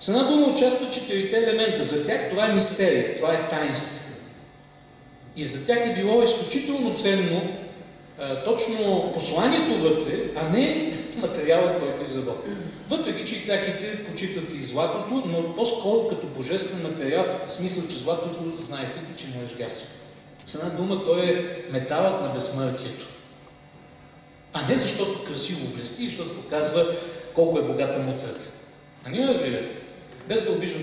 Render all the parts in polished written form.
С една дума участват четирите елемента. За тях това е мистерия, това е таинство. И за тях е било изключително ценно точно посланието вътре, а не материалът, който е изработен. Въпреки, че и траките почитат и златото, но по-скоро като божествен материал, в смисъл, че златото, знаете, че не разгасва. С една дума, той е металът на безсмъртието. А не защото красиво блести, защото показва колко е богата мутрата. А не ме разбирате. Без да обиждам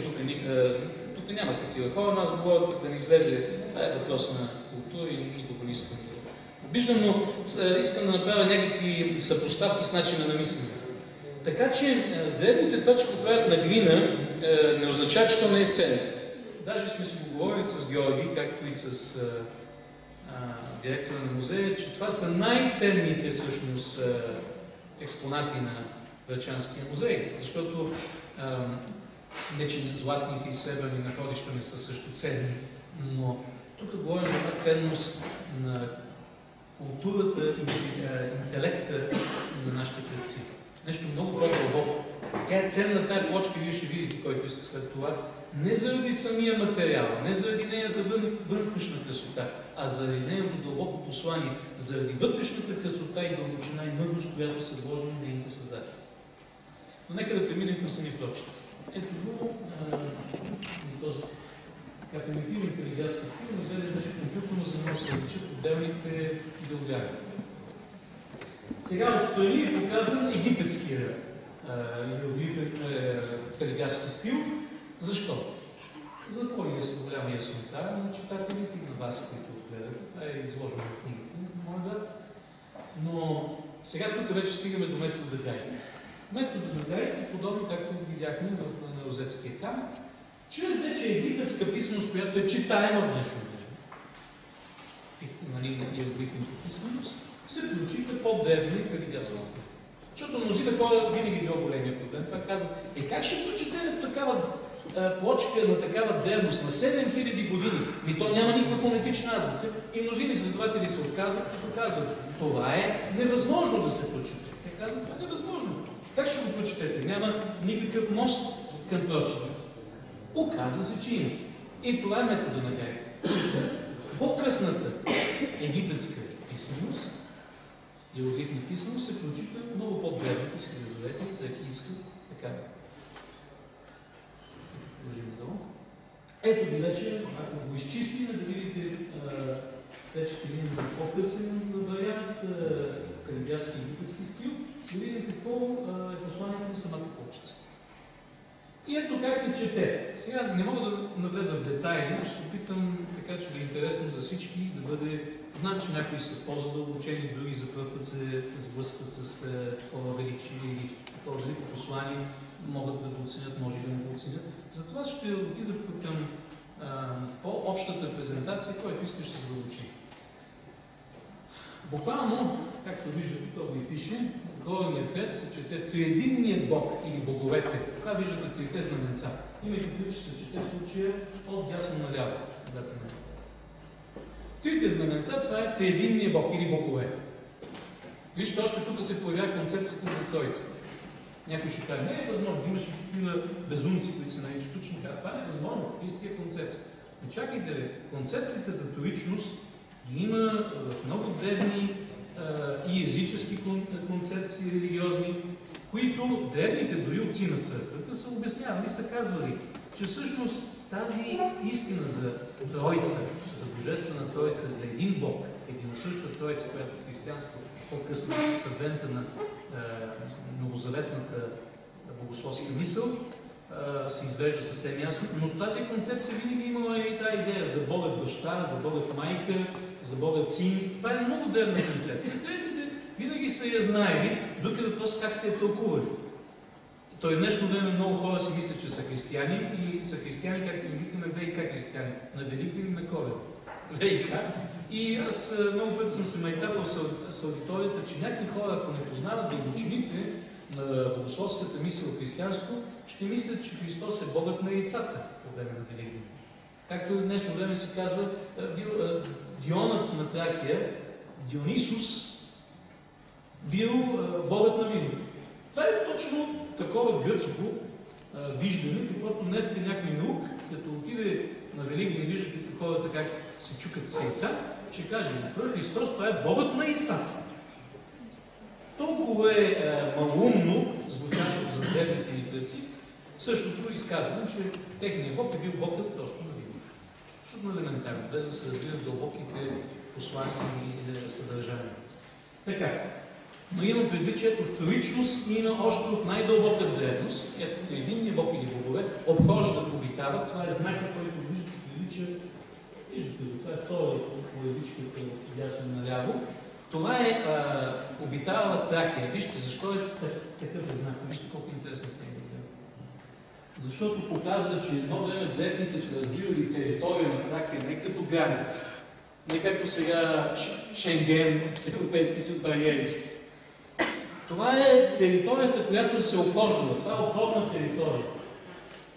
тук няма такива хора, но аз говоря пък да не излезе. Това е въпрос на култура и никога не искам да обиждам, но искам да направя някакви съпоставки с начина на мислене. Така че древните това, че го правят на глина, не означава, че то не е ценно. Даже сме си го говорили с Георги, както и с директора на музея, че това са най-ценните всъщност експонати на Врачанския музей, защото не че златните и сребърни находища не са също ценни, но тук говорим за една ценност на културата и интелекта на нашите предци. Нещо много по-дълбоко. Тя е ценна тази плочка, вие ще видите, който иска след това, не заради самия материал, не заради нейната външна красота, а заради нейното дълбоко послание, заради вътрешната красота и дълбочина и мъдрост, която са вложени на нейните създатели. Но нека да преминем към сами плочки. Ето го, този примитивен калиграфски стил, но след да компютърно, за да се различат отделните идеологии. Сега отстрани е показан египетския калиграфски стил. Защо? За по-голяма яснота на читателите и на вас, които отгледате. Това е изложено в книгата, моя брат. Но сега тук вече стигаме до метода Гайд. Методът на Гайд е подобно, както видяхме на Розетския храм, чрез вече египетска писменост, която е читаема в днешно време, иероглифната писменост, се включиха по-древни калиграфски стили. Защото мнозина хора винаги било големия проблем. Това казват, как ще прочетем такава плочка на такава древност, на 7000 години? То няма никаква фонетична азбука. И мнозина изследователи се казват, това е невъзможно да се прочете. Те казват, това е невъзможно. Как ще го прочетете? Няма никакъв мост към прочета. Оказва се, че има. И това е метода на Гайд. По-късната египетска писменост, иероглифна писменост, се прочита много по-древните си хилядолетни, тракийска, така. Ето ги вече, ако го изчистим, да видите, вече ще видим по-късен вариант, калиграфски египетски стил, да видим какво е посланието на самата плочица. И ето как се чете. Сега не мога да навлеза в детайли, но ще се опитам така, че да е интересно за всички, да бъде... Знам, че някои са по-задълбочени, други за първ път се сблъскват с такова величие или такова велико послание, могат да го оценят, може и да не го оценят. Затова ще отида към по-общата презентация, която иска ще се задълбочи. Буквално, както виждате, тук го и пише, горният ред се чете триединният Бог или боговете. Това виждате трите знаменца. Имайте предвид, че се чете в случая от дясно наляво. Трите знаменца, това е триединният Бог или богове. Вижте, още тук се появява концепцията за Троицата. Някой ще каже, не е възможно, имаше такива безумци, които се наричат точно така. Това не е възможно, истия концепция. Но чакайте, концепцията за троичност ги има в много древни и езически концепции религиозни, които древните дори отци на църквата са обяснявали и са казвали, че всъщност тази истина за Тройца, за Божествена Тройца, за един Бог, единосъща Тройца, която в християнство по-късно съдвента на новозаветната богословска мисъл, се извежда съвсем ясно, но тази концепция винаги имала и тази идея за Богът баща, за Богът майка, за Богът син. Това е много древна концепция. Древните винаги са я знаели, друг е въпрос как се е тълкували. Той в днешно време много хора си мислят, че са християни и са християни, както ги викаме ВИК християни, на Великден и на Коледа. ВИК. И аз много път съм се майтапал с аудиторията, че някои хора, ако не познават дълбочините на богословската мисъл в християнство, ще мислят, че Христос е Богът на яйцата по време на Великден. Както в днешно време се казва, Дионът на Тракия, Дионисус, бил Богът на виното. Това е точно такова гръцко виждане, каквото днеска някой наук, като отиде на Великден и виждате хората как се чукат с яйца, ще каже, Първи Христос, това е Богът на яйцата. Толкова е малумно, звучащо за древните ни предци, същото изказване, че техният Бог е бил Богът просто на Библията. Абсолютно елементарно, без да се разбират дълбоките послания и съдържания. Така, но имам предвид, че ето троичност има още от най-дълбока древност. Ето триединни Бог или богове обхождат, обитават. Това е знакът, който виждате, прилича. Виждате го, това е втора появичката дясно наляво. Това е обитавала Тракия. Вижте, защо е такъв знак. Вижте колко интересна тема. Защото показва, че едно време древните са разбирали територия на Тракия не като граница, не както сега Шенген, Европейски съюз, бариери. Това е територията, която се обхождала. Това е обходна територия.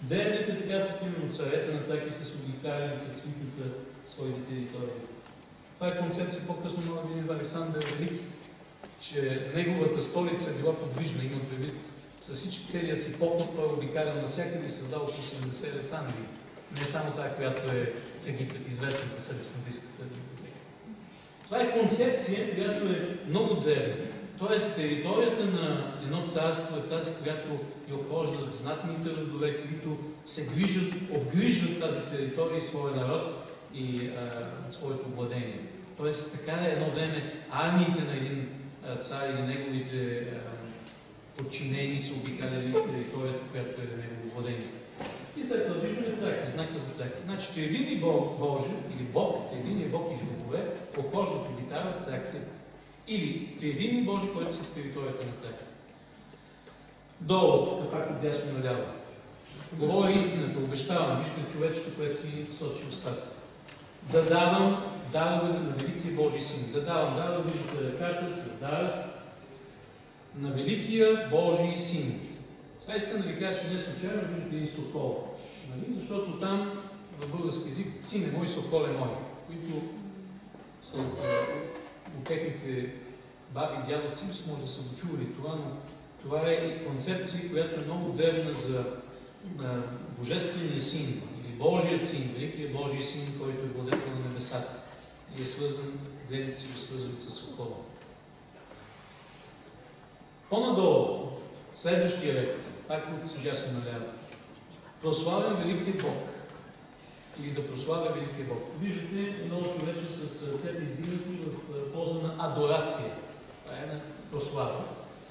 Древните така са именно царете на Тракия с обикаляли, с свитната своите територии. Това е концепция по-късно може да видим в Александър Велики, че неговата столица била подвижна, има предвид с всички целия си поход, той обикалял навсякъде и създал 80 Александрии. Не само тая, която е в Египет, известната с Александрийската библиотека. Това е концепция, която е много древна. Тоест, територията на едно царство е тази, която я обхождат знатните родове, които се обгрижват тази територия и своя народ и своето владение. Тоест, така е едно време армиите на един цар или неговите подчинени са обикаляли територията, която е негово владение. И след това виждаме Тракия, знака за Тракия. Значи, триединни Божи, или Бог, триединни Бог или богове, обхождат, обитават Тракия. Или триединни Божи, които са в територията на Тракия. Долу, пак от дясно наляво. Говоря истината, обещавам, вижте човечето, което си сочи устата. Да давам дарове на Великия Божи Син. Да давам дарове, виждате ръката, с дара на Великия Божи Син. Сега искам да ви кажа, че не случайно виждате един сокол. Нали? Защото там, в български език, син е мой, сокол е мой, които са от техните баби и дядовци, може да са го чували това, но това е концепция, която е много древна за Божествения Син, или Божият Син, Великият Божий Син, който е владетел на небесата и е свързан, древните си го свързват с сокола. По-надолу, следващия ред, пак от дясно наляво. Прославям Великия Бог. Или да прославя Великия Бог. Виждате много човече с ръцете издигнати в полза на адорация. Това е на прослава.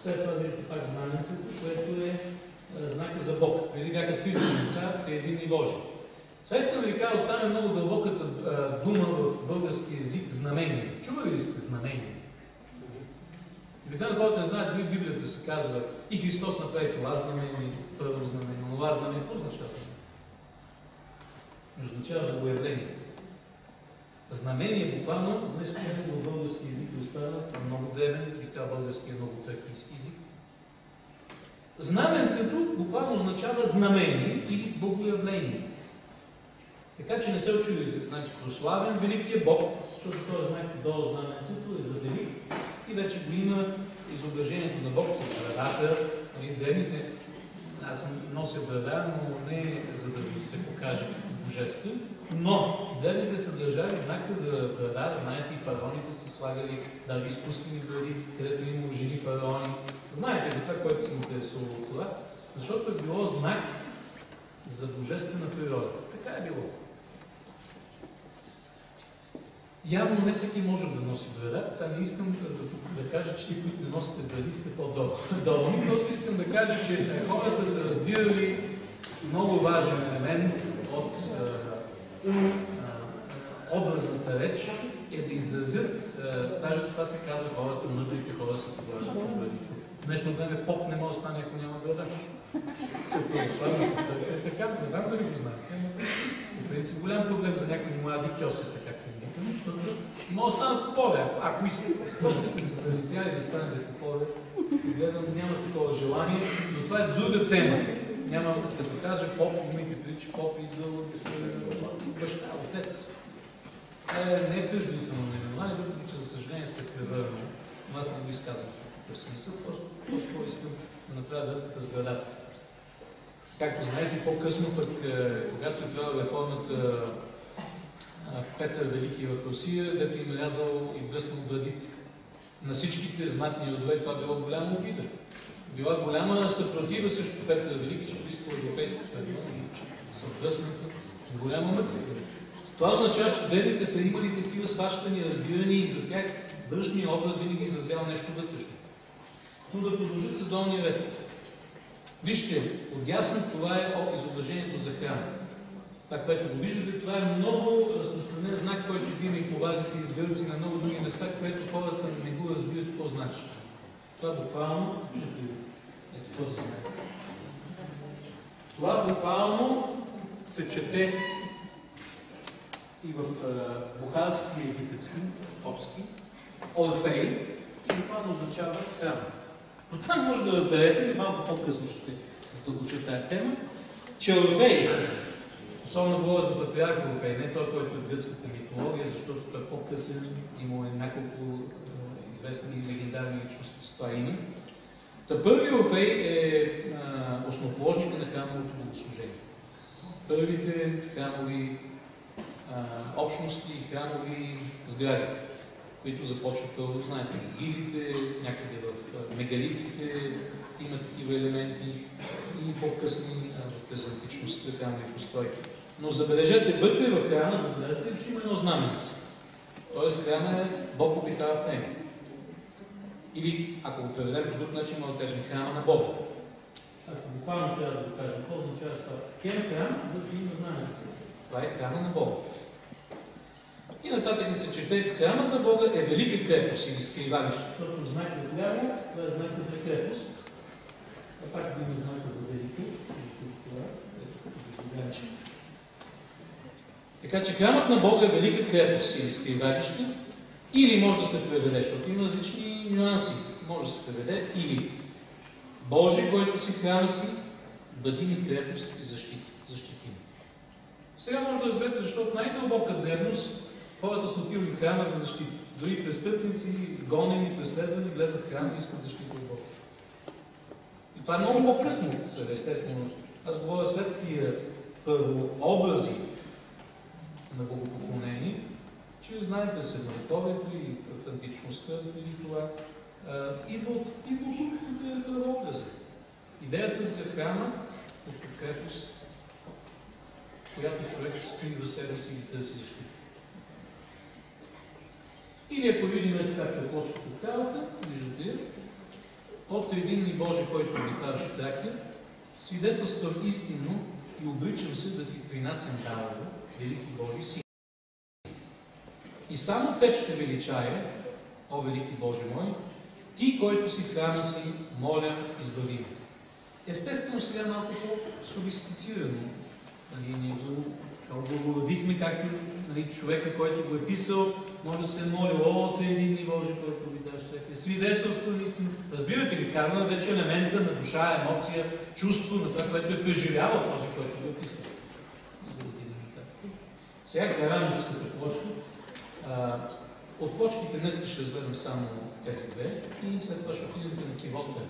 След това видите пак знаменцето, което е знака за Бог. Преди бяха три знаменца, триединни Божи. Сега искам да ви кажа, оттам е много дълбоката дума в български език знамение. Чували ли сте знамение? Обикновено хората не знаят, дори в Библията се казва и Христос направи това знамение, първо знамение, това знамение. Какво означава? Означава богоявление. Знамение буквално, вместо че в български език остава много древен, така български е много тракийски език. Знаменцето буквално означава знамение или богоявление. Така че не се очудите. Значи, прославям Великия Бог, защото този знак долу знаменцето е за велик и вече го има изображението на Бог с брадата. Древните, аз нося брада, но не за да ви се покаже божествен, но древните са държали знаките за брада, знаете и фараоните са слагали даже изкуствени бради, където има жени фараони. Знаете ли това, което се интересува от това? Защото е било знак за божествена природа. Така е било. Явно не всеки може да носи брада. Сега не искам да кажа, че ти, които не носите бради, сте по-долни. Просто искам да кажа, че хората са разбирали много важен елемент от образната реч е да изразят, даже това се казва хората, мъдрите хора са подложени по брадите. В днешно време поп не може да стане, ако няма брада. Се православната църква е така, не знам дали го знаете. В принцип голям проблем за някои млади кьосета, както ни викаме, защото може да станат попове, ако искате. Ако сте се заритяли да станете попове, гледам, няма такова желание, но това е друга тема. Няма, като кажа поп, имайте преди, че поп идва от баща, отец. Не е презрително наименование, въпреки че за съжаление се е превърнало. Но аз не го изказвам в такъв смисъл, просто искам да направя връзката с брадата. Както знаете, по-късно пък, когато е правил реформата Петър Велики в Русия, дето им рязал и бръснал брадите. На всичките знатни родове това било голяма обида. Била голяма съпротива срещу Петър Велики, че близко европейското район и че са бръснати голяма мъка. Това означава, че древните са имали такива сващани, разбирани и за тях външния образ винаги изразява нещо вътрешно. Но да продължат с долния ред. Вижте, отдясно това е изображението за храма. Това, което го виждате, това е много разпространен знак, който има и по вазите и в гърци на много други места, което хората не го разбират какво значи. Това буквално, ето този знак. Това буквално се чете и в бухарски и египетски, обски, Орфей, и буквално означава храм. Но това може да разберете, малко по-късно ще се задълбоча тази тема, че Орфей, особено говоря за патриарха Орфей, не той, който е в гръцката митология, защото той по-късен, има няколко известни легендарни личности с това име. Та първи Орфей е основоположника на храмовото богослужение. Първите храмови общности и храмови сгради, които започват първо, знаете, в гилите, някъде в мегалитите има такива елементи и по-късни през античността храмови постройки. Но забележете, вътре в храма, забележете, че има едно знаменице. Тоест храма е Бог обитава в него. Или, ако го преведем по друг начин, може да кажем храма на Бога. Ако буквално трябва да го кажем, какво означава това? Хем храм, вътре има знаменице. Това е храма на Бога. И нататък се чете, храмът на Бога е велика крепост или скривалище. Защото знак отляво, това е знака за крепост. А пак има знака за велика. Така че храмът на Бога е велика крепост или скривалище, или може да се преведе, защото има различни нюанси. Може да се преведе или Божий, който си храма си, бъди ми крепост и защити ни. Сега може да разберете, защо от най-дълбока древност хората са отивали в храма за защита. Дори престъпници, гонени, преследвани, влезат в храма и искат защита от Бога. И това е много по-късно, естествено. Аз говоря след тия първообрази на богопоклонение, че знаете през средновековието и в античността или това, идва от другите първообрази. Идеята за храма като крепост, която човек скрива себе си и търси защита. Или ако видим както е плочката цялата, виждате, от единни Божи, който обитаваше Тракия, свидетелствам истинно и обричам се да ти принасям дарово, велики Божи сини. И само Теб ще величая, о велики Боже мой, Ти, който си в храма си, моля, избави ме. Естествено, сега малко по-софистицирано. Ние го благоволодихме, както човека, който го е писал, може да се моли, о, Ти един Боже, който обитаваш Тракия. Свидетелство, наистина. Разбирате ли, карна вече елемента на душа, емоция, чувство на това, което е преживявал този, който го е писал. Сега Карамурската плочка. От плочките днес ще разгледам само тези две и след това ще отидем на Кивота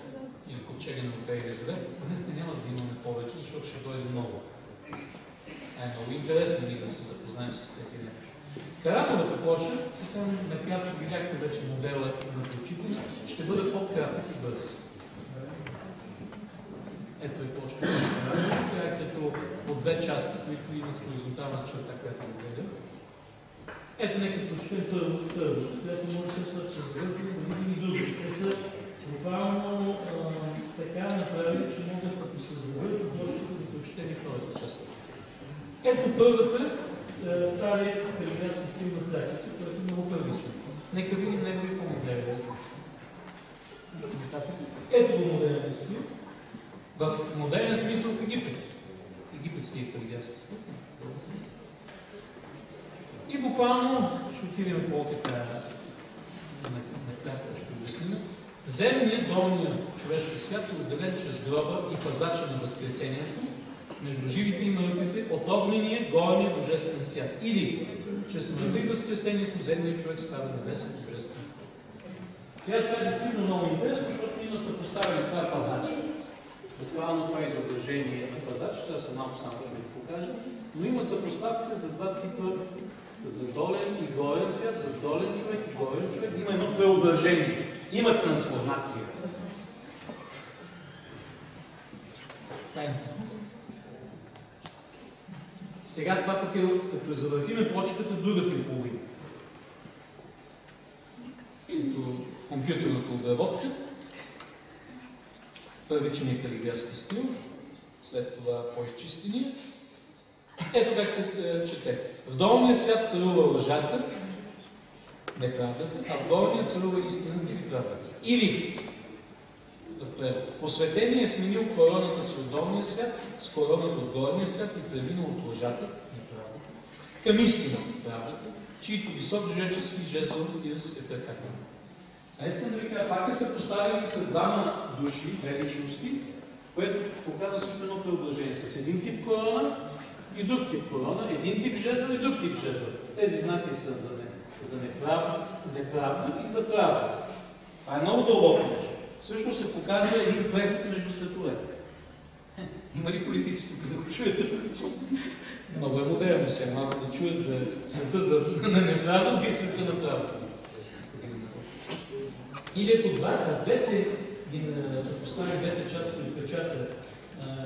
или Ковчега на Орфей Елизавета. Днес няма да имаме повече, защото ще дойде много. Много интересно да се запознаем с тези неща. Карамурата плоча, и само накратко видяхте вече модела на ключите, ще бъде по-кратък и бърз. Ето е плочка на Карамурата, тя е като по две части, които имат хоризонтална черта, която го гледа. Ето нека прочетем първото, която може да се развърти, да видим и други. Те са буквално така направили, че могат като се завърти, можете да прочетем и втората част. Ето първата стария калиграфски стил на Тракията, който е много първичен. Нека видим негови по-модерни. Ето го модерен стил. В модерен смисъл в Египет. Египетския калиграфски стил. И буквално ще отидем по-така накратко ще обясним. Земният, долният човешки свят е отделен чрез гроба и пазача на възкресението между живите и мъртвите от огнения, горния божествен свят. Или чрез смъртта и възкресението земният човек става небесен божествен човек. Сега това е действително много интересно, защото има съпоставени това пазача. буквално това изображение на пазач, това са малко само ще ви покажа, но има съпоставка за два типа, за долен и горен свят, за долен човек и горен човек. Има едно преображение, има трансформация. Сега това пък е, като завъртиме почката, другата и половина. Като компютърната обработка. Първичният калиграфски стил, след това по-изчистения. Ето как се чете. В долния свят царува лъжата, неправдата, а в горния царува истината или правдата. Или, посветеният е сменил короната си от долния свят с короната от горния свят и преминал от лъжата, неправдата, към истината, правдата, чието висок жречески жезъл Тирс е прехакан. Искам да ви кажа, пак е съпоставени с двама души, две личности, което показва също едно преображение. С един тип корона и друг тип корона, един тип жезъл и друг тип жезъл. Тези знаци са за неправда и за правда. Това е много дълбоко нещо. Всъщност се показва един преход между световете. Има ли политици тук да го чуете? Много е модерно сега, малко да чуят за света на неправда и света на правда. Или ако двете са поставили двете части от печата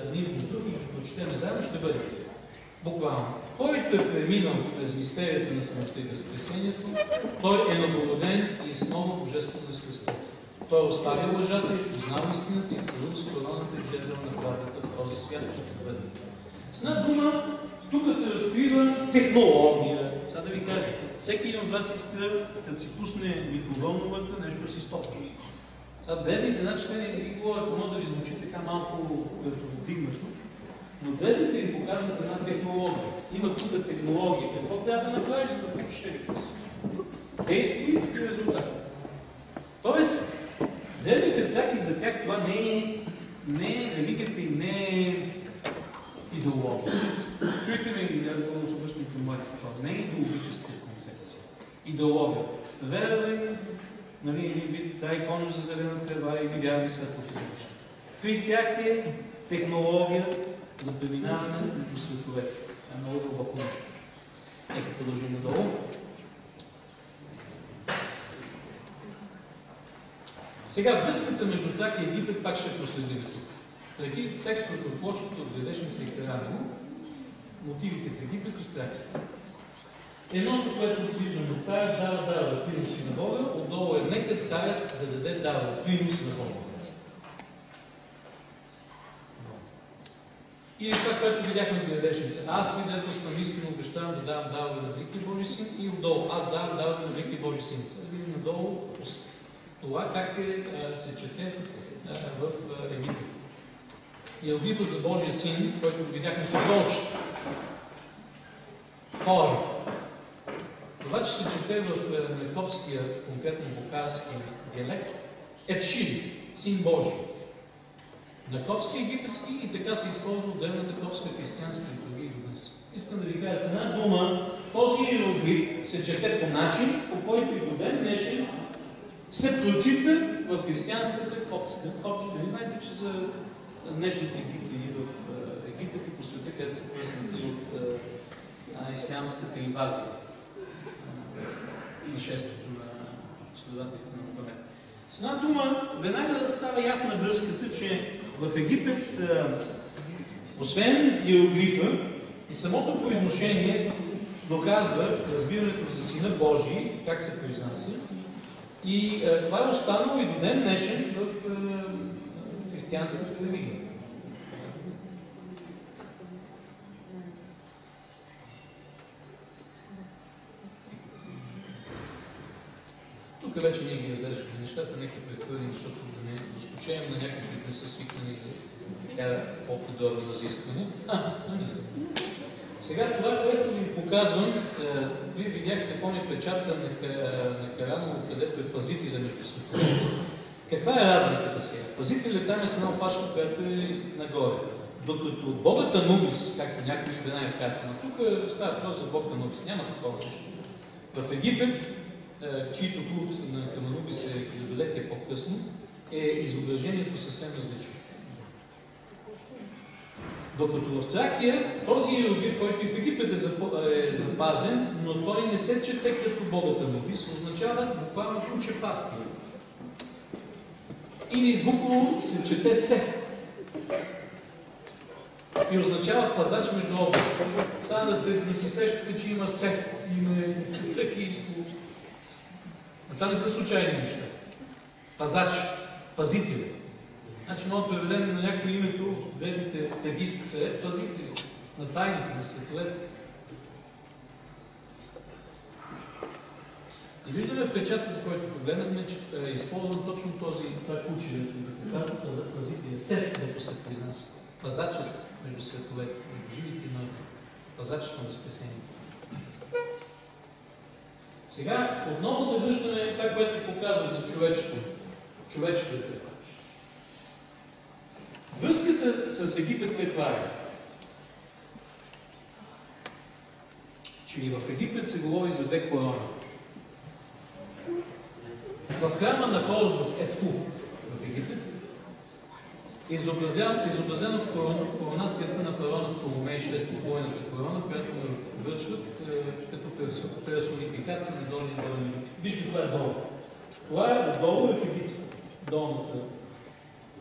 един по друг и ги прочетем заедно, ще бъде буквално. Който е преминал през мистерията на смъртта и възкресението, той е нагороден и с ново божествено естество. Той оставя лъжата и познава истината и царува с короната и жезъл на правдата в този свят, който бъде. С една дума, тук се разкрива технология. Сега да ви кажа, всеки един от вас иска, като си пусне микровълновата, нещо да си стопи. Сега гледайте, значи те не ви говорят, може да ви звучи така малко като вдигнато, но гледайте ви показват една технология. Има тук технология. Какво трябва да направиш, за да получиш религията? Действие и резултат. Тоест, гледайте тях и за тях това не е религията и не е идеология. Чуйте ме, аз го обръщам към моите това. Не е идеологическа концепция. Идеология. Вера ли, нали, вид тази икона за зелена трева и видяли светлото неща. При тях е технология за преминаване между световете. Това е много дълбоко нещо. Нека продължим надолу. Сега връзката между Тракия и Египет пак ще проследим тук. Преди текстовете от плочката от Градешница и Карано, мотивите в Египет и Тракия. Едното, което виждаме, царят дава принос на Бога, отдолу е нека царят да даде дава принос на Бога. Или това, което видяхме в Градешница. Аз свидетелствам истинно, обещавам да давам даване на Великия Божи син и отдолу. Аз давам даване на Великия Божи син. Сега да видим надолу това как се чете в Египет. Иероглифа за Божия син, който видяхме с огночета. Хора. Това, че се чете в некопския, конкретно букарски диалект, е Пшили, син Божий. Накопски, египетски и така се използва от древната копска християнска литургия до днес. Искам да ви кажа с една дума, този иероглиф се чете по начин, по който и до ден днешен се прочита в християнската копска. Коптите, ви знаете, че са днешните египтяни в Египет и по света, където са пръснати от ислямската инвазия и нашествието на последователите на Мохамед. С една дума, веднага става ясна връзката, че в Египет, освен иероглифа и самото произношение доказва разбирането за Сина Божий, как се произнася, и това е останало и до ден днешен в християнската религия. Тук вече ние ги разглеждаме нещата, нека прехвърлим, защото да не доскочаем на някакви, които не са свикнали за така по-подробно разискване. Сега това, което ви показвам, вие видяхте по-непечата на Караново, където е пазителя между световете. Каква е разликата сега? Пазителят там е с една опашка, която е нагоре. Докато богът Анубис, както някои знаят карта, но тук става въпрос за бог Анубис, няма такова нещо. В Египет, чието култ към Анубис е хилядолетие по-късно, е изображението съвсем различно. Докато в Тракия този иероглиф, който и в Египет е запазен, но той не се чете като Богата Нобис, означава буквално куче пастир. Или звуково се чете Сеф. И означава пазач между области. Сега да си сещате, че има Сеф, има църкийско. Но това не са случайни неща. Пазач, пазител. Значи мога да преведем на някое името древните тегистки царе, пазители на тайните, на световете. И виждаме в печата, за който погледнахме, че е използван точно този ключ, да кажа пазителя, Сеф, дето се произнася. Пазачът между световете, между живите и мъртви. Пазачът на възкресението. Сега отново се връщаме това, което показвах за човечеството. Човечеството е. Връзката с Египет каква е? Че и в Египет се говори за две корони. В храма на Хорус в Едфу в Египет изобразена коронацията на фараона Птоломей VI, двойната корона, която му връчват като персонификация на долни и долни руки. Вижте, това е долу. Това е отдолу в Египет. Долната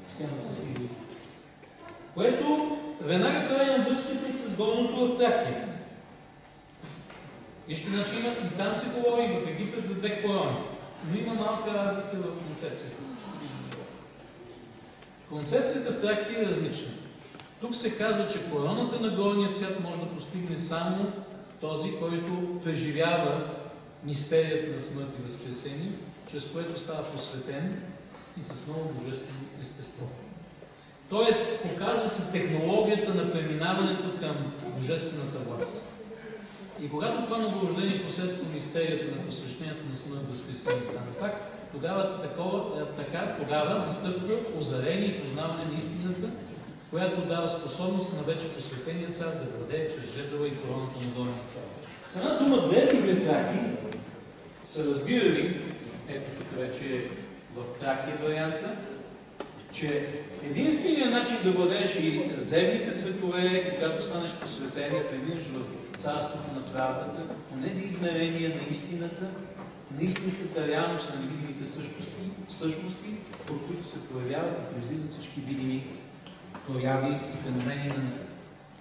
схема с Египет. Което веднага прави връзката с горното в Тракия. Вижте, значи има и там се говори в Египет за две корони. Но има малка разлика в концепцията. Концепцията в Тракия е различна. Тук се казва, че короната на горния свят може да постигне само този, който преживява мистерията на смърт и възкресение, чрез което става посветен и с ново божествено естество. Тоест, показва се технологията на преминаването към божествената власт. И когато това новорождение посредством мистерията на посвещението на смърт, възкресение стане факт, тогава настъпва озарение и познаване на истината, която дава способност на вече посветения цар да владее чрез жезъла и короната на долния цар. С една дума, древните траки са разбирали, ето тук вече е в Тракия варианта, че единственият начин да владееш и земните светове, когато станеш посветен, преминеш в царството на правдата, онези измерения на истината, на истинската реалност на невидимите същности, от които се проявяват и произлизат всички видими прояви и феномени на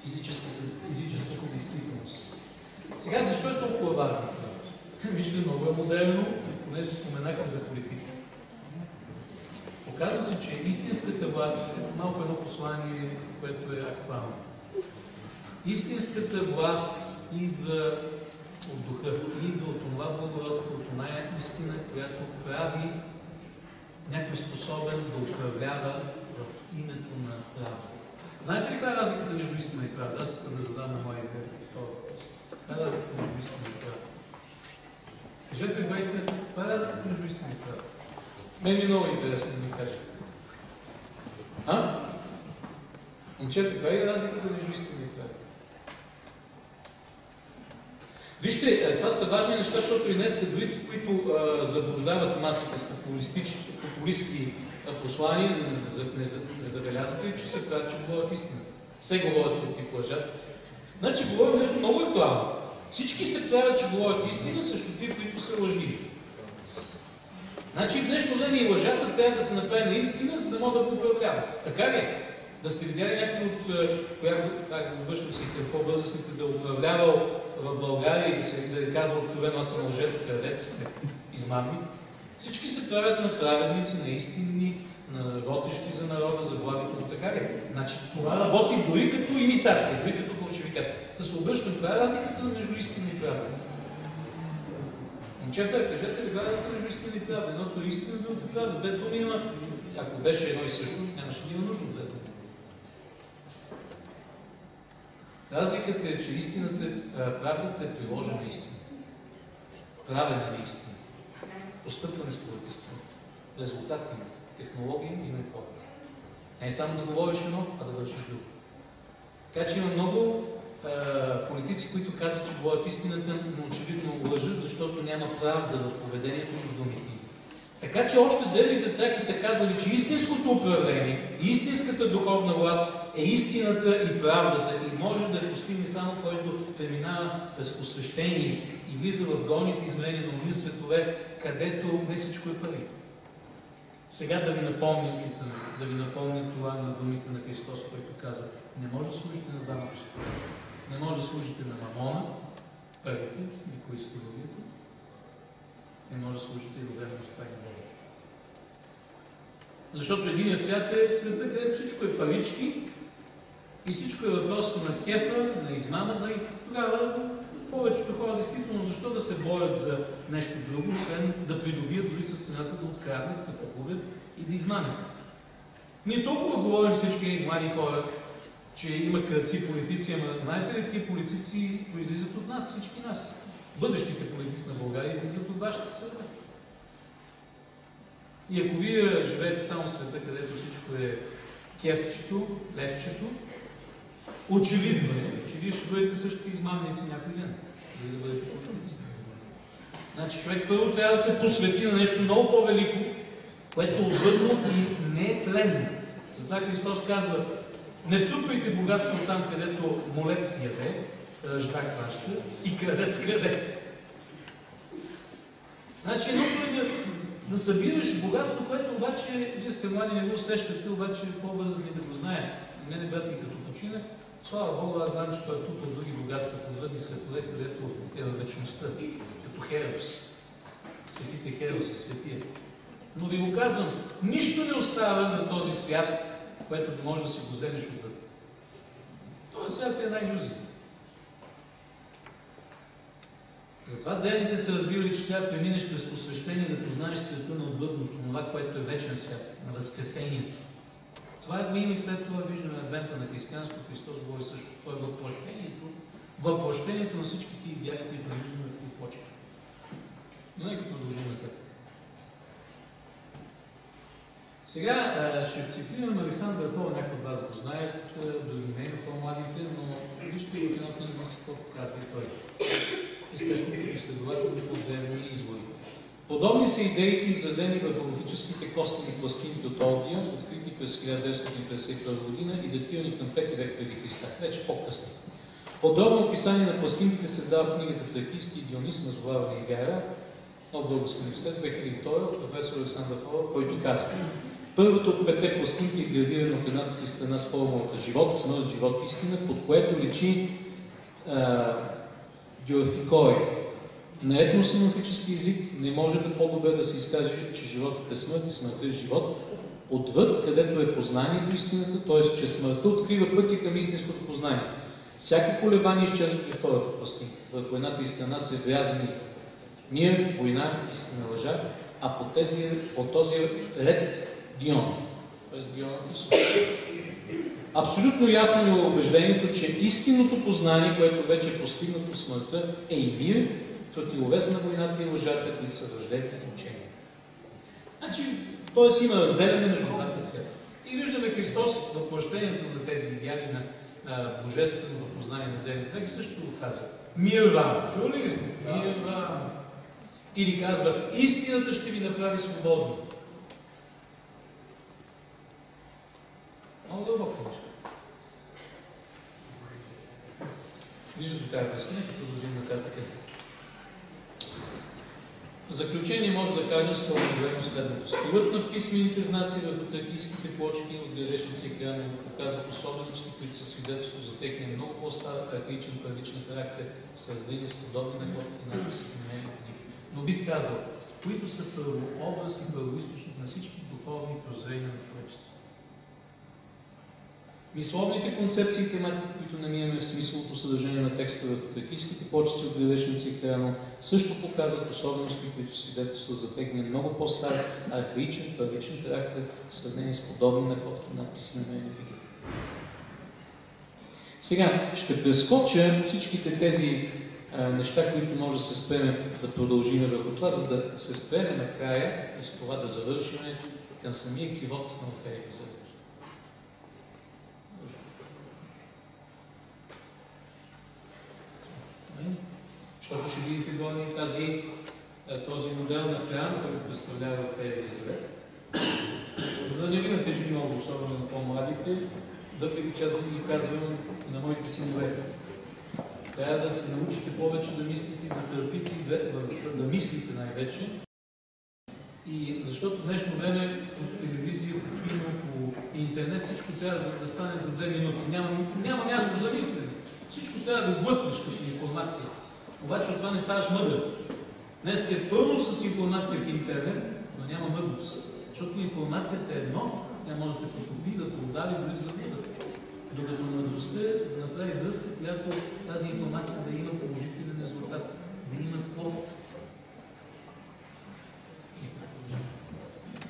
физическата действителност. Сега, защо е толкова важно това? Вижте, много е модерно, понеже споменахме за политиците. Оказва се, че истинската власт е малко едно послание, което е актуално. Истинската власт идва от духа, идва от това благородство, от оная истина, която прави някой способен да управлява в името на правда. Знаете ли каква е разликата между истина и правда? Аз искам да задам на моите това въпрос. Каква е разликата между истина и правда? Кажете ми, каква е разликата между истина и правда? Мен е много интересно да ми кажа. Момчета, каква е разликата между истина и правда? Вижте, това са важни неща, защото и днес кадовите, които заблуждават масите с популистски послания, не забелязвате ли, че се правят, че говорят истина. Все говорят против лъжата. Значи говорим нещо много актуално. Всички се правят, че говорят истина, също тия, които са лъжливи. Значи в днешно време и лъжата трябва да се направи на истина, за да могат да го управляват. Така ли? Да сте видяли някой от която, обръщам се и към по-възрастните, да управлявал в България и да казва откровено, аз съм лъжец, крадец, измамник. Всички се правят на праведници, на истинни, на работещи за народа, за благото му, така ли? Значи това работи дори като имитация, дори като фалшификат. Да се обръщам, това е разликата между истина и правда. Момчета, кажете ли разликата между истина и правда? Едното е истина, другото е правда. Две думи има. Ако беше едно и също, нямаше да има нужда от две думи. Разликата е, че истината, правдата е приложена истина. Правена на истина. Постъпване според истината. Резултат има. Технология и метод. Не е само да говориш едно, а да вършиш друго. Така че има много политици, които казват, че говорят истината, но очевидно лъжат, защото няма правда в поведението и в думите. Така че още древните траки са казали, че истинското управление и истинската духовна власт е истината и правдата и може да постигне само който преминава през посвещение и влиза в долните измерения на уния светове, където не всичко е пари. Сега да ви напомня това на думите на Христос, който казва: не може да служите на двама господа. Не може да служите на мамона, парите, никой историята, не може да служите и до време Господа Бога. Защото единият свят е света, където всичко е парички и всичко е въпрос на кефа, на измамата и тогава повечето хора действително защо да се борят за нещо друго, освен да придобият дори с цената да откраднат, да купуват и да измамят. Ние толкова говорим всички млади хора, че има крадци политици, ама знаете ли, тия политици произлизат от нас, всички нас. Бъдещите политици на България излизат от вашите съда. И ако вие живеете само в света, където всичко е кефчето, левчето, очевидно е, че вие ще бъдете същите измамници някой ден, или да бъдете политици. Значи човек първо трябва да се посвети на нещо много по-велико, което е отвъдно и не е тленно. Затова Христос казва: не трупайте богатство там, където молец яде, ръждак хваща и крадец краде. Значи едното е да събираш богатство, което обаче, вие сте млади, не го усещате, обаче по-възрастни да го знаят. Мене брат ми като почина, слава Богу, аз знам, че той е тук от други богатства, от други светове, където е във вечността, като Херос. Светите Херос и светия. Но ви го казвам, нищо не остава на този свят, което може да си го вземеш отвъд. Този свят е една илюзия. Затова древните са разбирали, че трябва да преминеш през посвещение да познаеш света на отвъдното, това, което е вечен свят, на възкресението. Това е да има и след това виждаме адвента на християнството. Христос говори също. Това е въплъщението на всички тия идеали, които виждаме в тия почки. Но нека продължим нататък. Сега ще цитирам Александър Пол, някои от вас го знаят, други не, по-младите, но вижте и от една книга си какво казва и той. Естествено, като изследователни по древни извори. Подобни са идеите, изразени в графическите костени пластинки от Олгия, открити през 1951 година и датирани към 5 век преди Христа, вече по-късно. Подробно описание на пластинките се дава в книгата Тракийски Дионис, назоваване и вяра, от Български университет, 2002 от професор Александър Флора, който казва: първата от 5 пластинки е гравирана от едната си страна с формулата живот, смърт, живот, истина, под което личи Диофикой. На етносинофически език не може да по-добре да се изкаже, че животът е смърт и смъртта е живот, отвъд, където е познание до истината, т.е. че смъртта открива пътя към истинското познание. Всяко колебание изчезва при втората пластинка. Върху едната и страна са врязани мир, война, истина, лъжа, а по този ред Дион. Тоест Дион е Исус. Абсолютно ясно е убеждението, че истинното познание, което вече е постигнато в смъртта, е и мир, противовес на войната и лъжата, които са враждебни учения. Значи, т.е. има разделяне между двата свята. И виждаме Христос в въплъщението на тези идеали на божественото познание на древните веки също го казва: мир вам. Чули ли сте? Мир вам. Или казва: истината ще ви направи свободни. Много дълбоко нещо. Виждате тази пресня, ще продължим нататък. В заключение може да кажем споменовено следното. Стилът на писмените знаци върху тракийските плочки от градешници екрана показват особености, които са свидетелство за техния много по-стар, архаичен, първичен характер, сравнени с подобни нагледни надписи в миналите книги. Но бих казал, които са първообраз и първоизточник на всички духовни прозрения на човечеството. Мисловните концепции и тематики, които намираме в смисловото съдържание на текста върху тракийските почести от градешници и храно, също показват особености, които свидетелстват за техния много по-стар, архаичен, първичен характер, в сравнение с подобни находки надписи на Египет. Сега ще прескоча всичките тези неща, които може да се спреме, да продължим върху това, за да се спреме накрая и с това да завършим към самия кивот на Офелия Зърб. Защото ще видите гони този модел на храм, който представлява Офелия Зърб. За да не ви натежи много, особено на по-младите, въпреки че аз ги казвам на моите синове. Трябва да се научите повече да мислите, да търпите, да мислите най-вече. И защото в днешно време по телевизия, по кино, по интернет всичко трябва да стане за 2 минути. Няма място за мислене. Всичко трябва да глътнеш като информация. Обаче от това не ставаш мъдър. Днес е пълно с информация в интернет, но няма мъдрост. Защото информацията е едно, тя може да те потопи, да те удари, дори заблуда. Докато мъдростта е да направи връзка, която тази информация да има положителен резултат, да има плод.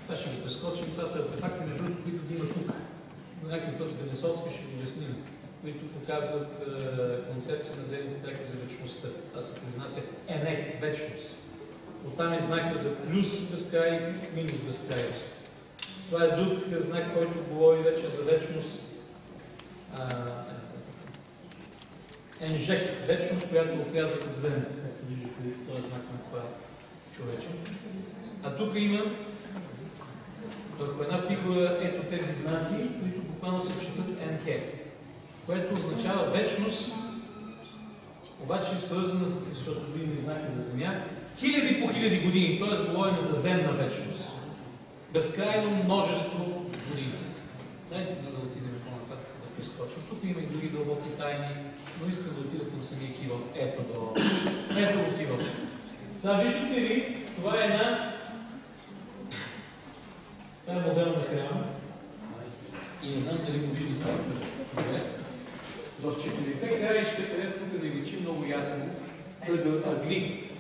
Това ще го прескочим. Това са артефакти, между другото, които ги има тук. На някакъв път с Бенесовски ще го обясним, които показват концепция на Древните греки за вечността. Това се произнася енех, вечност. Оттам е знака за плюс безкрай, минус безкрайност. Това е друг знак, който говори вече за вечност. Енжек, вечност, която отряза от време. Както виждате, този знак на това човече. А тук има върху една фигура ето тези знаци, които буквално се четат енхе, което означава вечност, обаче е свързана, защото видим знака за Земя, хиляди по хиляди години, т.е. говорим за земна вечност. Безкрайно множество години. Дайте да отидем по-нататък да прескочим. Тук има и други дълбоки тайни, но искам да отида към самия кивот. Ето го кивот. Сега виждате ли, това е това е модел на храм. И не знам дали го виждате. В четирите краища, където тук да личи много ясно, ъгли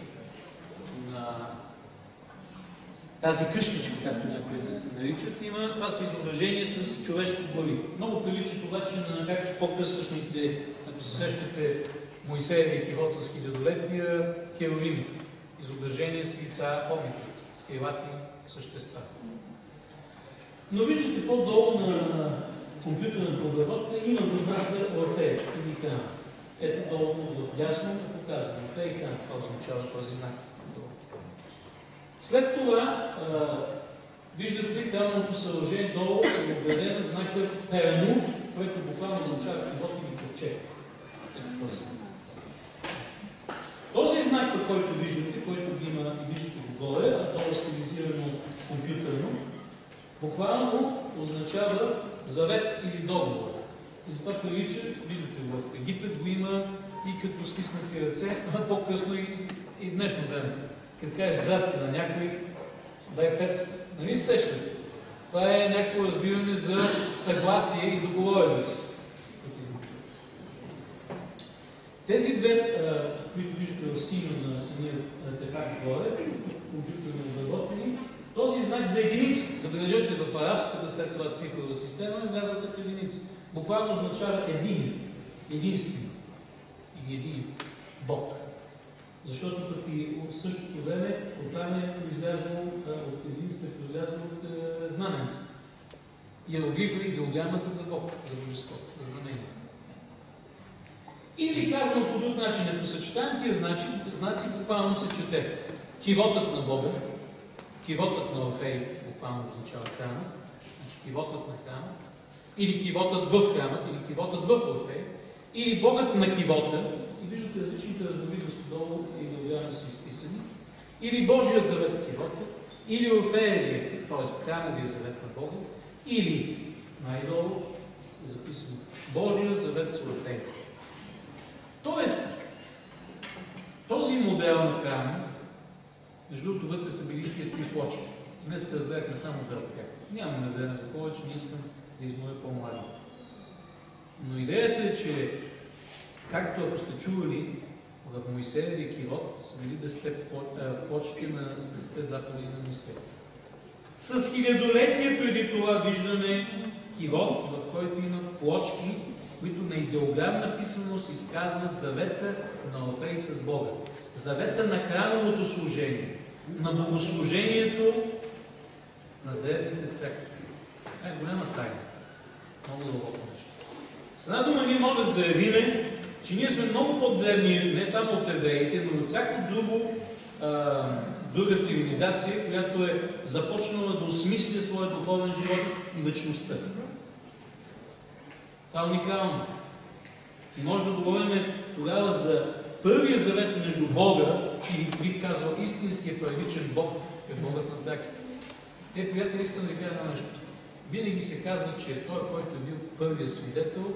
на тази къщичка, както някои наричат, има. Това са изображения с човешки глави. Много приличат обаче на както по-късващите, ако се сещате Моисееви кивот с хилядолетия, херовимите. Изображения с лица, помните, крилати същества. Но виждате по-долу на компютърна подработка има знака Орфей или храм. Ето долу дясно е показано. Орфей и храм. Това означава този знак. След това виждате каменното съоръжение долу е обявена знака Перну, което буквално означава кивот или ковчег. Ето този знак. Този знак, който виждате, който ги има и виждате го горе, а то е стилизирано компютърно, буквално означава завет или договор. И затова прилича, виждате в Египет го има и като стиснати ръце, а по-късно и днешно време. Като кажеш здрасти на някой, дай 5, нали се сещате? Това е някакво разбиране за съгласие и договореност. Тези две, които виждате в синьо на самия артефакт горе, компютърно обработени, този знак за единица, забележете в арабската след това цифрова система, влязва като единица. Буквално означава един, единствен или един Бог. Защото и в същото време оттам е произлязло от единство, е произлязло от знаменца. Иероглифа и идеограмата за Бог, за божество, за знамение. Или казано по друг начин, ако съчетаем тия знаци буквално се чете кивотът на Бога, кивотът на Орфей буквално означава храма, значи кивотът на храма, или кивотът в храмът, или кивотът в Орфей, или Богът на кивота, и виждате различните разновидности долу и идеограми са изписани, или Божия завет в кивота, или Орфеевия, т.е. храмовия завет на Бога, или най-долу е записано Божия завет с Орфей. Тоест, този модел на храм, между другото вътре са били тия три плочки. Днес разгледахме само две от тях. Нямаме време за повече, не искам да измоя по-млади. Но идеята е, че, както ако сте чували, в Моисеевия кивот са били 10 плочки на 10 заповеди на Моисея. С хилядолетия преди това виждаме кивот, в който има плочки, които на идеограмна писменост изказват завета на Орфей с Бога. Завета на храмовото служение, на богослужението на древните църкви. Това е голяма тайна. Много дълбоко нещо. С една дума ние можем да заявим, че ние сме много по-древни, не само от евреите, но от всяко друга цивилизация, която е започнала да осмисля своя духовен живот и вечността. Това е уникално. И може да говорим тогава за първия завет между Бога и, бих казал, истинския правичен Бог е Богът на драките. Приятели, искам да ви кажа нещо. Винаги се казва, че той, който е бил първият свидетел,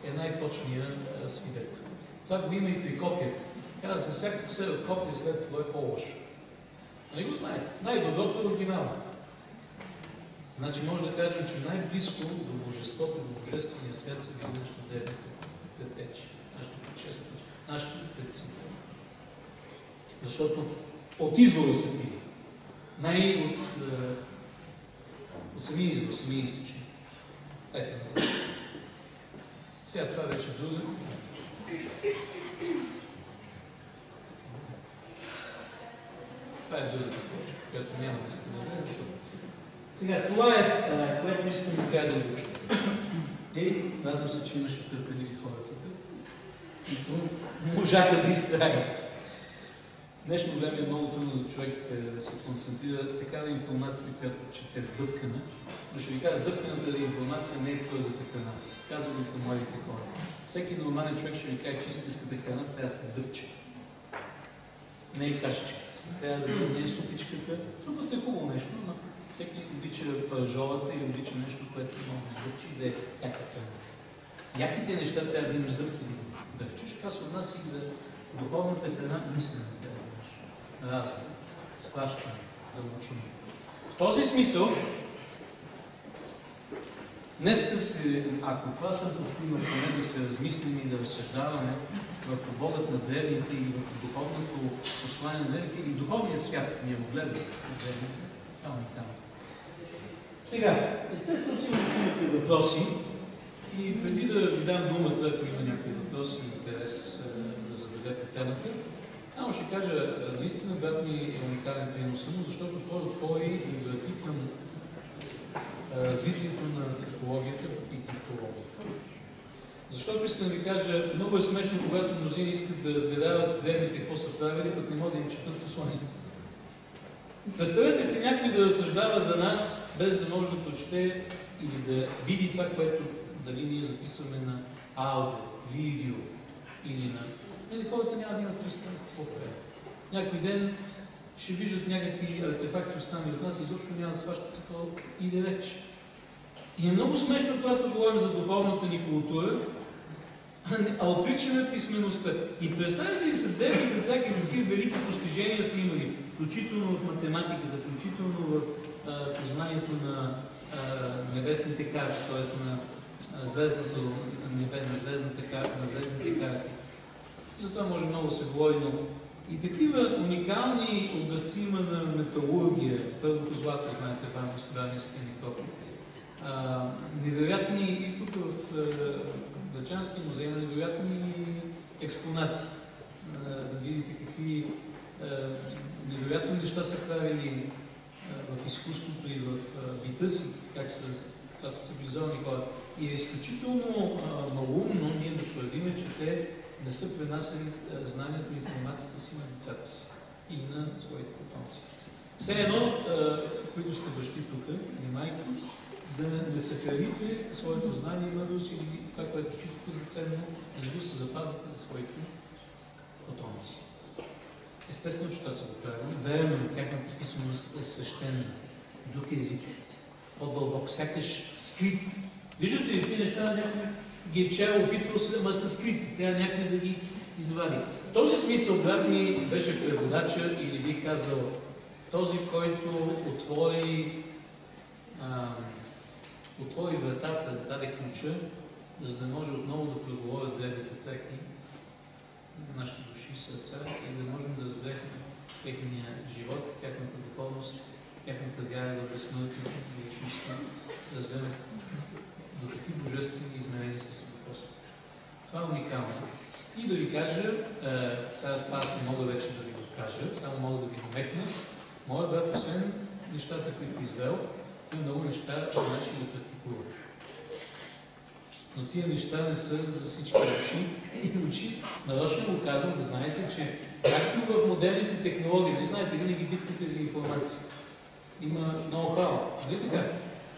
е най-точният свидетел. Това го има и при копията. Казва се, всяко копия след това е по-лошо. Нали го знаете? Най-доброто е оригинално. Значи може да кажем, че най-близко до Божеството, до Божествения свят се били нещо древното предтече, нашето предшествие, нашето предци. Защото от извора се пие. От самия извор, самия източник. Ето. Сега това вече друго. Това е другата точка, която няма да искам да взема, защото... Сега, това е, което искам да кажа да уча. Надам се, че имаше търпеливи хората. И можаха да изтраят. Днешно време е много трудно за човек да се концентрира такава информация, която чете сдъвкана. Но ще ви кажа, сдъвканата информация не е твърдата храна. Казвам и по младите хора. Всеки нормален човек ще ви каже, че истинската храна трябва да се дъвче. Не е кашичката. Трябва да бъде не супичката. Супата е хубаво нещо, но всеки обича пържолата или обича нещо, което много сдъвче и да е яка храна. Яките неща трябва да имаш зъбки да дъвчеш. Това се отнася и за духовната храна, мислената трябва да имаш. Разум, схващане, дълбочина. В този смисъл, днеска си, ако това съм постигнал поне да се размислим и да разсъждаваме върху Богът на древните и върху духовното послание на древните или духовния свят, ние го гледат на древните, само и там. Сега, естествено си имаш някакви въпроси и преди да ви дам думата, ако има някакви въпроси и интерес да зададете темата, само ще кажа, наистина брат ми е уникален принос, защото той отвори и врати към развитието на антропологията и културологията. Защото искам да ви кажа, много е смешно, когато мнозини искат да разгледават древните какво са правили, пък не могат да им четат посланиците. Представете си някой да разсъждава за нас, без да може да прочете или да види това, което дали ние записваме на аудио, видео или на... Или хората няма да имат представа какво правят. Някой ден ще виждат някакви артефакти останали от нас и изобщо няма да сващат се какво и да реч. И е много смешно, когато говорим за духовната ни култура, а отричаме писмеността. И представете ли се, древните така какви велики постижения са имали, включително в математиката, включително в познанието на небесните карти, т.е. на звездното небе, на звездните карти. Затова може много да се говори, но и такива уникални образци има на металургия, първото злато, знаете, вам изстроени скринитопи. Невероятни, и тук в Врачанския музей, невероятни експонати. Да видите какви невероятни неща са правили в изкуството и в бита си, как това са цивилизовани хора. И е изключително малумно ние да твърдим, че те не са пренасяли знанието и информацията си на децата си и на своите потомци. Все едно, които сте бащи тук, внимайте, да не съхраните своето знание и мъдрост или това, което считате за ценно, и да се запазите за своите потомци. Естествено, че това са го правили. Верно, тяхната писменост е свещена, друг език, по-дълбок, сякаш скрит. Виждате ли тези неща, някой ги е чел, опитвал се, ама са скрити, трябва някой да ги извади. В този смисъл брат ми беше преводача или бих казал този, който отвори вратата, даде ключа, за да може отново да преговорят древните треки на нашите души и сърца и да можем да разберем техния живот, тяхната духовност, тяхната вяра в безсмъртието и вечността, да разберем до какви божествени измерения са се докосвали. Това е уникално. И да ви кажа, сега това аз не мога вече да ви го кажа, само мога да ви намекна. Моят брат, освен нещата, които извел, той много неща значи да практикува. Но тия неща не са за всички души и очи. Нарочно го казвам да знаете, че както в модерните технологии, не знаете, винаги битките за информация. Има ноу-хау, нали така?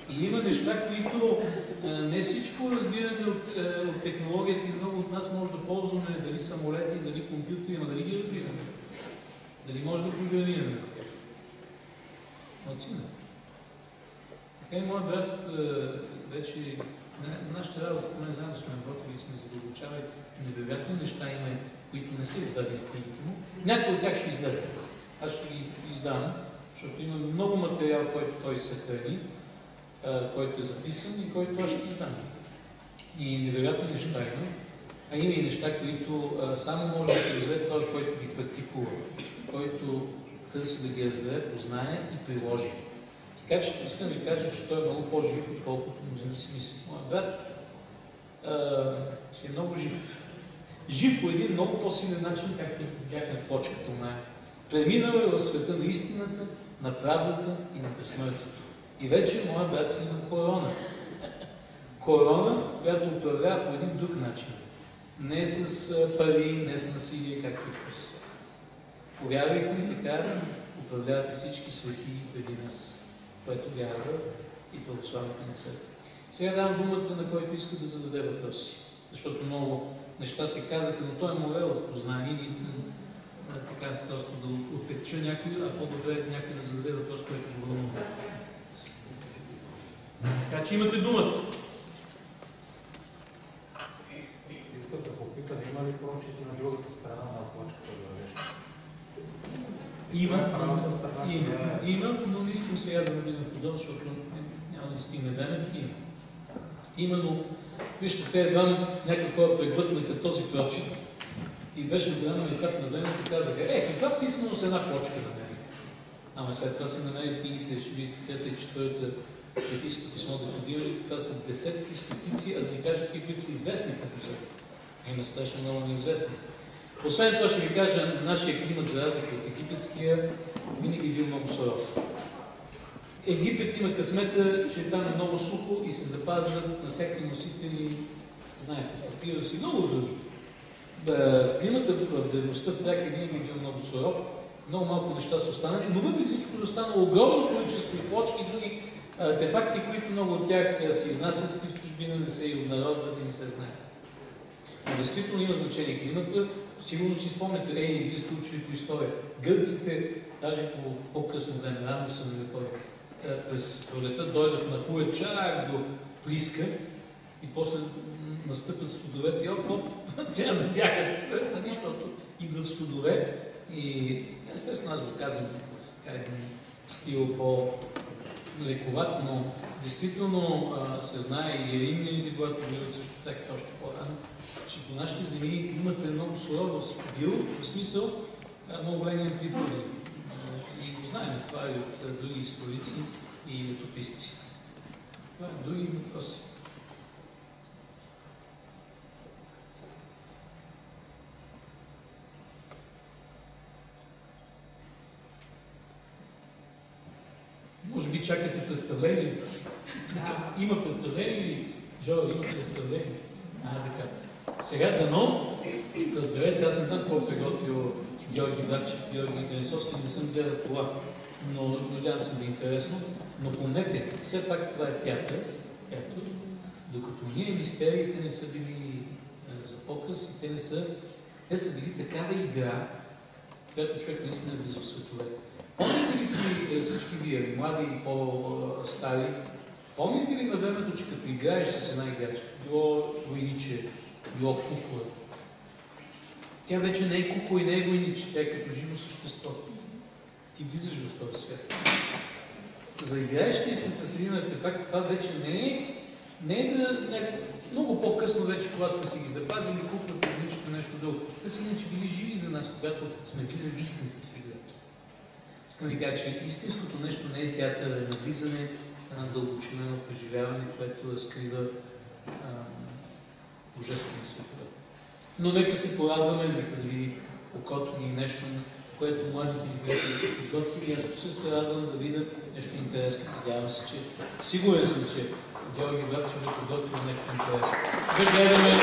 И има неща, които не всичко разбираме от технологията и много от нас може да ползваме дали самолети, дали компютри, но дали ги разбираме. Дали може да програмираме така. Мълцина. Така и моят брат вече нашата работа, поне заедно сме работили и сме задълбочавали невероятни неща има, които не са издадени в книгите му. Някои от тях ще излезнат. Аз ще ги издам, защото има много материал, който той съхрани, който е записан и който аз ще издам. И невероятни неща има, а има и неща, които само може да произведе той, който ги практикува, който търси да ги разбере, познае и приложи. Така че искам да ви кажа, че той е много по-жив, отколкото му си мисли. Моят брат си е много жив. Жив по един много по-силен начин, както бяхме в почката на преминал е в света на истината, на правдата и на безсмъртието. И вече моят брат си има корона. Корона, която управлява по един друг начин. Не с пари, не с насилие, както и в света. Повярвайте ми, така управлявате всички свети преди нас, което вярва и православната ни църква. Сега давам думата, на който иска да зададе въпроси, защото много неща се казаха, но той е морел от познание, не искам така просто да отпеча някой, а по-добре някой да зададе въпрос, който го вълнува. Така че имате думата. Искам да попитам, има ли прочити на другата страна на плочката да вървеш? Има, но не искам сега да навлизам подълно, защото няма да стигне време. Има, но вижте, те едва някаква преглътнаха този прочит и беше в голяма етап на времето и казаха, каква писмено с една плочка да намери? Ама след това се намери в книгите, ще видите трета и четвърта епископ писмо да подивали, това са десетки, стотици, а да ви кажа какви, които са известни като се. Има страшно много неизвестни. Освен това ще ви кажа, нашия климат за разлика от египетския винаги е бил много суров. Египет има късмета, че там е много сухо и се запазват на всякакви носители, знаете, папируси и много други. Климатът в древността в Тракия винаги е бил много суров, много малко неща са останали, но въпреки всичко останало огромно количество и плочки и други артефакти, които много от тях се изнасят и в чужбина, не се и обнародват и не се знаят. Но действително има значение климата. Сигурно си спомняте, вие сте учили по история. Гърците, даже по-късно време, рано средновековие, през пролета дойдат на хуя чак до Плиска и после настъпят студовете и трябва да бягат, защото идват студове и естествено аз го казвам в един стил по-лековат, но действително се знае и римляните, когато били също така още по-рано, че по нашите земи климат е много суров в смисъл много големи амплитуди. И го знаем, това е от други историци и утописци. Това е други въпроси. Може би чакате представление. Има представление или Жо, има представление? Така. Сега дано, разберете, аз не знам какво е приготвил Георги Врачев, Георги Ганисовски, не съм гледал това, но надявам се да е интересно. Но помнете, все пак това е театър, докато ние мистериите не са били за показ и те са били такава игра, която човек наистина е близо в светове. Помните ли си всички вие, млади и по-стари, помните ли на времето, че като играеш с една играчка, било войниче, било кукла, тя вече не е кукла и не е войниче, тя е като живо същество. Ти влизаш в този свят. Заиграеш ли се с един артефакт, това вече не е да... Много по-късно вече, когато сме си ги запазили, куклата или нещо друго. Те са иначе били живи за нас, когато сме влизали истински в играта. Искам да ви кажа, че истинското нещо не е театър, е навлизане, на дълбочинено преживяване, което разкрива божествени светове. Но нека се порадваме, нека да види окото ни нещо, което младите ни приятели са подготвили. Аз ще се радвам да видя нещо интересно. Надявам се, че сигурен съм, че Георги Врачев е подготвил нещо интересно. Да гледаме